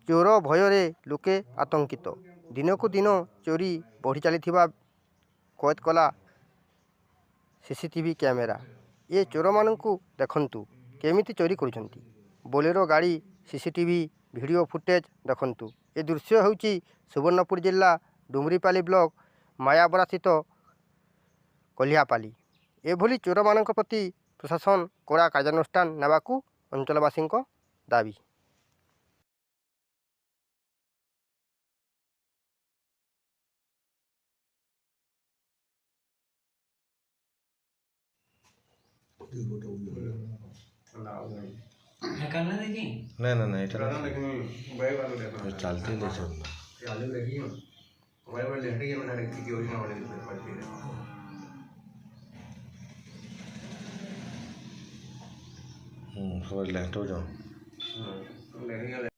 ଚୋର ଭୟରେ ଲୋକେ ଆତଙ୍କିତ। ଦିନକୁ ଦିନ ଚୋରି ବଢ଼ି ଚାଲିଥିବା କଏଦ କଲା CCTV କ୍ୟାମେରା। ଏ ଚୋରମାନଙ୍କୁ ଦେଖନ୍ତୁ କେମିତି ଚୋରି କରୁଛନ୍ତି। ବୋଲେରୋ ଗାଡ଼ି CCTV ଭିଡ଼ିଓ ଫୁଟେଜ୍ ଦେଖନ୍ତୁ। ଏ ଦୃଶ୍ୟ ହେଉଛି ସୁବର୍ଣ୍ଣପୁର ଜିଲ୍ଲା ଡୁମରିପାଲି ବ୍ଲକ ମାୟାବରାସ୍ଥିତ କଲିହାପାଲି। ଏଭଳି ଚୋରମାନଙ୍କ ପ୍ରତି ପ୍ରଶାସନ କଡ଼ା କାର୍ଯ୍ୟାନୁଷ୍ଠାନ ନେବାକୁ ଅଞ୍ଚଳବାସୀଙ୍କ ଦାବି। नहीं এটা चलते खबर लैपटॉप जाओ